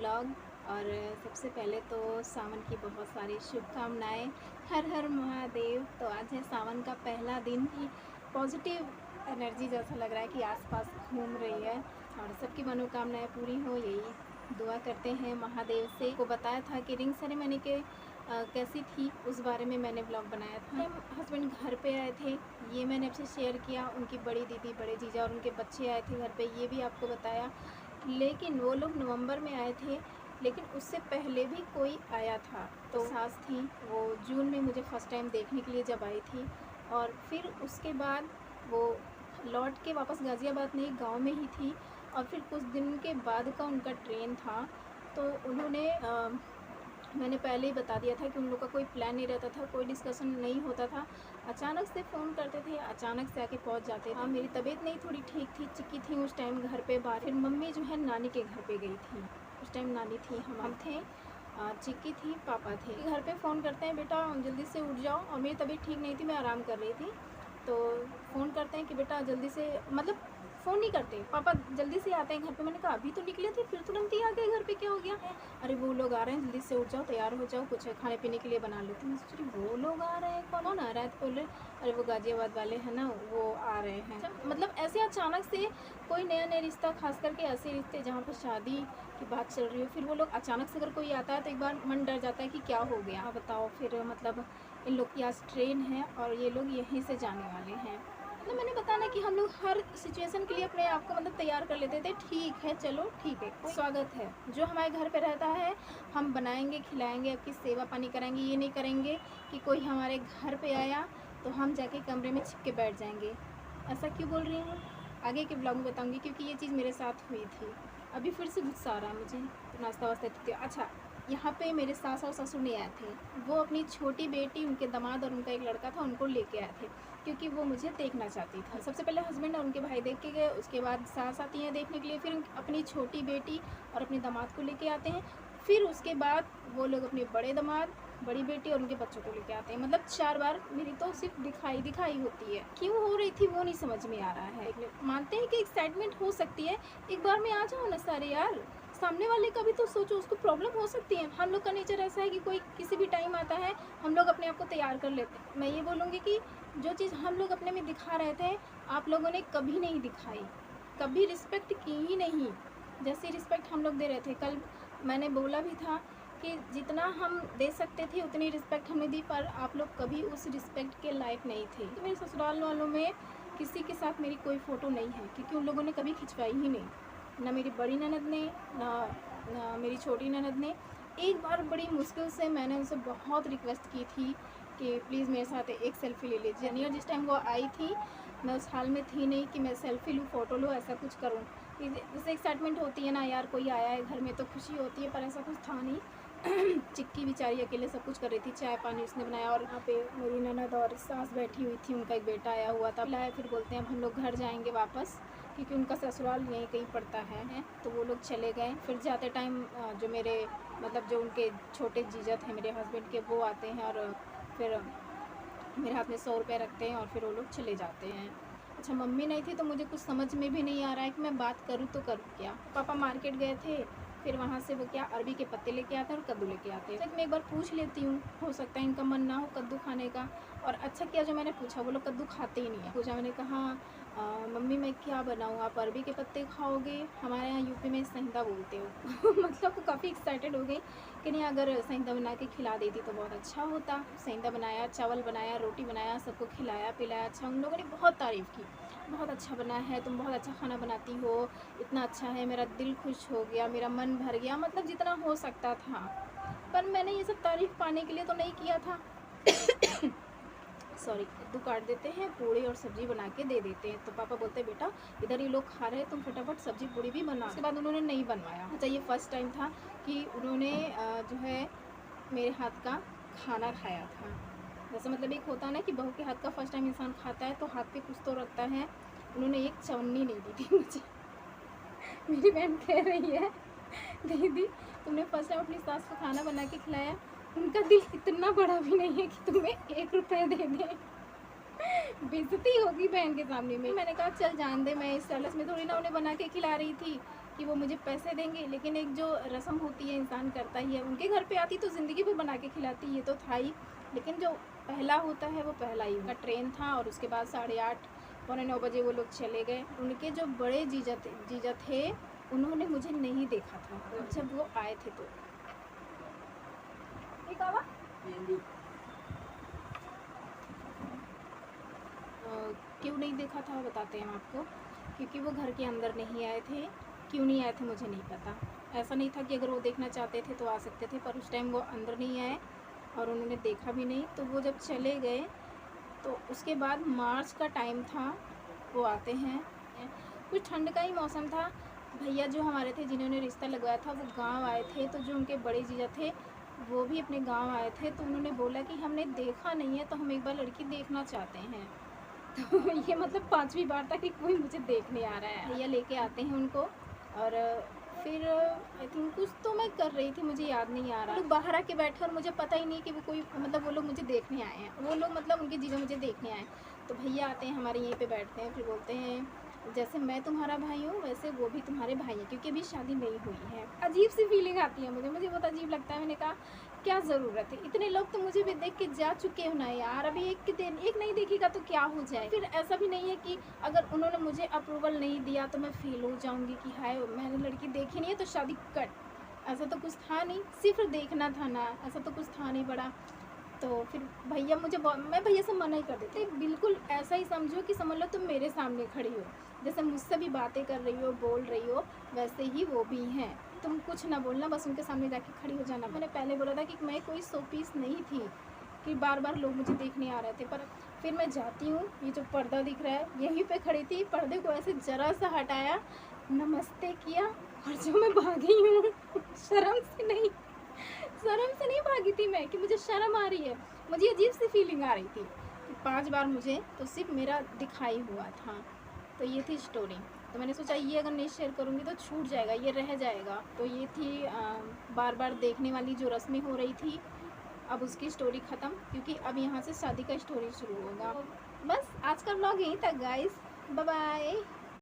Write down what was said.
Blog. और सबसे पहले तो सावन की बहुत सारी शुभकामनाएं। हर हर महादेव। तो आज है सावन का पहला दिन ही। पॉजिटिव एनर्जी जैसा लग रहा है कि आसपास घूम रही है और सबकी मनोकामनाएं पूरी हो, यही दुआ करते हैं महादेव से। को बताया था कि रिंग सेरेमनी के कैसी थी, उस बारे में मैंने ब्लॉग बनाया था। हस्बैंड घर पे आए थे, ये मैंने आपसे शेयर किया। उनकी बड़ी दीदी, बड़े जीजा और उनके बच्चे आए थे घर पे, ये भी आपको बताया। लेकिन वो लोग नवंबर में आए थे, लेकिन उससे पहले भी कोई आया था। तो सास थी, वो जून में मुझे फ़र्स्ट टाइम देखने के लिए जब आई थी। और फिर उसके बाद वो लौट के वापस गाज़ियाबाद नहीं, गांव में ही थी। और फिर कुछ दिन के बाद का उनका ट्रेन था, तो उन्होंने मैंने पहले ही बता दिया था कि उन लोग का कोई प्लान नहीं रहता था, कोई डिस्कशन नहीं होता था। अचानक से फ़ोन करते थे, अचानक से आके पहुंच जाते थे। हाँ, मेरी तबीयत नहीं थोड़ी ठीक थी, चिक्की थी उस टाइम घर पे बाहर। फिर मम्मी जो है नानी के घर पे गई थी, उस टाइम नानी थी, हम थे, चिक्की थी, पापा थे। घर पे फ़ोन करते हैं, बेटा जल्दी से उठ जाओ। और मेरी तबीयत ठीक नहीं थी, मैं आराम कर रही थी। तो फ़ोन करते हैं कि बेटा जल्दी से, मतलब फ़ोन नहीं करते, पापा जल्दी से आते हैं घर पे। मैंने कहा अभी तो निकले थे, फिर तुरंत ही आ गए घर पे, क्या हो गया है? अरे वो लोग आ रहे हैं, जल्दी से उठ जाओ, तैयार हो जाओ, कुछ खाने पीने के लिए बना लेती हूँ। मैं सोच रही वो लोग आ रहे हैं, कौन आ रहा है? तो बोल रहे अरे वो गाज़ियाबाद वाले हैं ना, वो आ रहे हैं। मतलब ऐसे अचानक से कोई नया नया रिश्ता, खास करके ऐसे रिश्ते जहाँ पर शादी की बात चल रही हो, फिर वो लोग अचानक से अगर कोई आता है तो एक बार मन डर जाता है कि क्या हो गया। बताओ फिर, मतलब इन लोग की आज ट्रेन है और ये लोग यहीं से जाने वाले हैं। मतलब मैंने बताया कि हम लोग हर सिचुएशन के लिए अपने आप को मतलब तैयार कर लेते थे। ठीक है, चलो ठीक है, स्वागत है। जो हमारे घर पे रहता है हम बनाएंगे, खिलाएंगे, आपकी सेवा पानी कराएंगे। ये नहीं करेंगे कि कोई हमारे घर पे आया तो हम जाके कमरे में छिप के बैठ जाएंगे। ऐसा क्यों बोल रही हूँ, आगे के ब्लॉग में बताऊँगी, क्योंकि ये चीज़ मेरे साथ हुई थी। अभी फिर से गुस्सा आ रहा है मुझे। तो नाश्ता वास्ता देती हूँ। अच्छा, यहाँ पे मेरे सास और ससुर नहीं आए थे, वो अपनी छोटी बेटी, उनके दामाद और उनका एक लड़का था, उनको लेके आए थे, क्योंकि वो मुझे देखना चाहती थी। सबसे पहले हस्बैंड और उनके भाई देख के गए, उसके बाद सास आती हैं देखने के लिए, फिर अपनी छोटी बेटी और अपने दामाद को लेके आते हैं। फिर उसके बाद वो लोग अपने बड़े दामाद, बड़ी बेटी और उनके बच्चों को लेके आते हैं। मतलब 4 बार मेरी तो सिर्फ दिखाई होती है। क्यों हो रही थी वो नहीं समझ में आ रहा है। मानते हैं कि एक्साइटमेंट हो सकती है, एक बार में आ जाओ ना सारे यार। सामने वाले का भी तो सोचो, उसको प्रॉब्लम हो सकती है। हम लोग का नेचर ऐसा है कि कोई किसी भी टाइम आता है, हम लोग अपने आप को तैयार कर लेते हैं। मैं ये बोलूँगी कि जो चीज़ हम लोग अपने में दिखा रहे थे, आप लोगों ने कभी नहीं दिखाई, कभी रिस्पेक्ट की ही नहीं। जैसे रिस्पेक्ट हम लोग दे रहे थे, कल मैंने बोला भी था कि जितना हम दे सकते थे उतनी रिस्पेक्ट हमने दी, पर आप लोग कभी उस रिस्पेक्ट के लायक नहीं थे। तो मेरे ससुराल वालों में किसी के साथ मेरी कोई फ़ोटो नहीं है, क्योंकि उन लोगों ने कभी खिंचवाई ही नहीं। ना मेरी बड़ी ननद ने, ना मेरी छोटी ननद ने। एक बार बड़ी मुश्किल से मैंने उनसे बहुत रिक्वेस्ट की थी कि प्लीज़ मेरे साथ एक सेल्फ़ी ले लीजिए। और जिस टाइम वो आई थी, मैं उस हाल में थी नहीं कि मैं सेल्फ़ी लूँ, फ़ोटो लूँ, ऐसा कुछ करूँ। जैसे एक्साइटमेंट होती है ना यार, कोई आया है घर में तो खुशी होती है, पर ऐसा कुछ था नहीं। चिक्की बेचारी अकेले सब कुछ कर रही थी, चाय पानी उसने बनाया। और यहाँ पे मेरी ननद और सास बैठी हुई थी, उनका एक बेटा आया हुआ था। लाया, फिर बोलते हैं अब हम लोग घर जाएंगे वापस, क्योंकि उनका ससुराल यहीं कहीं पड़ता है। तो वो लोग चले गए। फिर जाते टाइम जो मेरे, मतलब जो उनके छोटे जीजा थे मेरे हस्बैंड के, वो आते हैं और फिर मेरे हाथ में 100 रुपये रखते हैं और फिर वो लोग चले जाते हैं। अच्छा, मम्मी नहीं थी तो मुझे कुछ समझ में भी नहीं आ रहा है कि मैं बात करूँ तो करूँ क्या। पापा मार्केट गए थे, फिर वहाँ से वो क्या अरबी के पत्ते लेके आते हैं और कद्दू लेके आते हैं। मैं एक बार पूछ लेती हूँ, हो सकता है इनका मन ना हो कद्दू खाने का। और अच्छा किया जो मैंने पूछा, वो लोग कद्दू खाते ही नहीं है। पूछा, मैंने कहा मम्मी मैं क्या बनाऊँ, आप अरबी के पत्ते खाओगे? हमारे यहाँ यूपी में सहिंदा बोलते हो। मतलब वो काफ़ी एक्साइटेड हो गई कि नहीं, अगर सहिंदा बना के खिला देती तो बहुत अच्छा होता। सहिंदा बनाया, चावल बनाया, रोटी बनाया, सबको खिलाया पिलाया। अच्छा, उन लोगों ने बहुत तारीफ़ की, बहुत अच्छा बना है, तुम बहुत अच्छा खाना बनाती हो, इतना अच्छा है, मेरा दिल खुश हो गया, मेरा मन भर गया। मतलब जितना हो सकता था। पर मैंने ये सब तारीफ़ पाने के लिए तो नहीं किया था। सॉरी, कद्दू काट देते हैं, पूड़ी और सब्ज़ी बना के दे देते हैं। तो पापा बोलते बेटा इधर ये लोग खा रहे हैं, तुम फटाफट सब्ज़ी पूड़ी भी बना। उसके बाद उन्होंने नहीं बनवाया। अच्छा, ये फर्स्ट टाइम था कि उन्होंने जो है मेरे हाथ का खाना खाया था। जैसे मतलब एक होता है ना कि बहू के हाथ का फर्स्ट टाइम इंसान खाता है तो हाथ पे कुछ तो रखता है। उन्होंने एक चवन्नी नहीं दी थी मुझे। मेरी बहन कह रही है दीदी तुमने फर्स्ट टाइम अपनी सास को खाना बना के खिलाया, उनका दिल इतना बड़ा भी नहीं है कि तुम्हें 1 रुपये दे दें। बेइज्जती होगी बहन के सामने में। मैंने कहा चल जान दे, मैं इस लालच में थोड़ी ना उन्हें बना के खिला रही थी। कि वो मुझे पैसे देंगे, लेकिन एक जो रस्म होती है इंसान करता ही है। उनके घर पे आती तो ज़िंदगी भर बना के खिलाती, ये तो था ही, लेकिन जो पहला होता है वो पहला ही। उनका ट्रेन था और उसके बाद 8:30 पौने 9 बजे वो लोग चले गए। उनके जो बड़े जीजा थे उन्होंने मुझे नहीं देखा था जब वो आए थे। तो क्यों नहीं देखा था बताते हैं हम आपको, क्योंकि वो घर के अंदर नहीं आए थे। क्यों नहीं आए थे मुझे नहीं पता। ऐसा नहीं था कि अगर वो देखना चाहते थे तो आ सकते थे, पर उस टाइम वो अंदर नहीं आए और उन्होंने देखा भी नहीं। तो वो जब चले गए तो उसके बाद मार्च का टाइम था, वो आते हैं। कुछ ठंड का ही मौसम था। भैया जो हमारे थे जिन्होंने रिश्ता लगवाया था वो गांव आए थे, तो जो उनके बड़े जीजा थे वो भी अपने गांव आए थे। तो उन्होंने बोला कि हमने देखा नहीं है तो हम एक बार लड़की देखना चाहते हैं। तो ये मतलब 5वीं बार था कि कोई मुझे देखने आ रहा है। भैया लेके आते हैं उनको और फिर आई थिंक कुछ तो मैं कर रही थी, मुझे याद नहीं आ रहा। लोग बाहर आके बैठे और मुझे पता ही नहीं कि वो कोई मतलब वो लोग मुझे देखने आए हैं। वो लोग मतलब उनके जीजा मुझे देखने आए। तो भैया आते हैं हमारे यहीं पे बैठते हैं, फिर बोलते हैं जैसे मैं तुम्हारा भाई हूँ वैसे वो भी तुम्हारे भाई हैं, क्योंकि अभी शादी नहीं हुई है। अजीब सी फीलिंग आती है मुझे बहुत अजीब लगता है। मैंने कहा क्या ज़रूरत है, इतने लोग तो मुझे भी देख के जा चुके हो ना यार, अभी एक नहीं देखेगा तो क्या हो जाए। फिर ऐसा भी नहीं है कि अगर उन्होंने मुझे अप्रूवल नहीं दिया तो मैं फेल हो जाऊँगी कि हाय मैंने लड़की देखी नहीं है तो शादी कट। ऐसा तो कुछ था नहीं, सिर्फ देखना था ना, ऐसा तो कुछ था नहीं बड़ा। तो फिर भैया मैं भैया से मना ही कर देती, बिल्कुल ऐसा ही समझो कि समझ लो तुम मेरे सामने खड़ी हो, जैसे मुझसे भी बातें कर रही हो बोल रही हो वैसे ही वो भी हैं। तुम कुछ ना बोलना, बस उनके सामने जाके खड़ी हो जाना। मैंने पहले बोला था कि मैं कोई शो पीस नहीं थी कि बार बार लोग मुझे देखने आ रहे थे, पर फिर मैं जाती हूँ, ये जो पर्दा दिख रहा है यहीं पे खड़ी थी, पर्दे को ऐसे ज़रा सा हटाया, नमस्ते किया और जो मैं भागी हूँ शर्म से नहीं भागी थी मैं कि मुझे शर्म आ रही है, मुझे अजीब सी फीलिंग आ रही थी कि 5 बार मुझे तो सिर्फ मेरा दिखाई हुआ था। तो ये थी स्टोरी। तो मैंने सोचा ये अगर नहीं शेयर करूँगी तो छूट जाएगा, ये रह जाएगा। तो ये थी बार बार देखने वाली जो रस्में हो रही थी, अब उसकी स्टोरी ख़त्म, क्योंकि अब यहाँ से शादी का स्टोरी शुरू होगा। बस आज का व्लॉग यहीं तक गाइस, बाय बाय।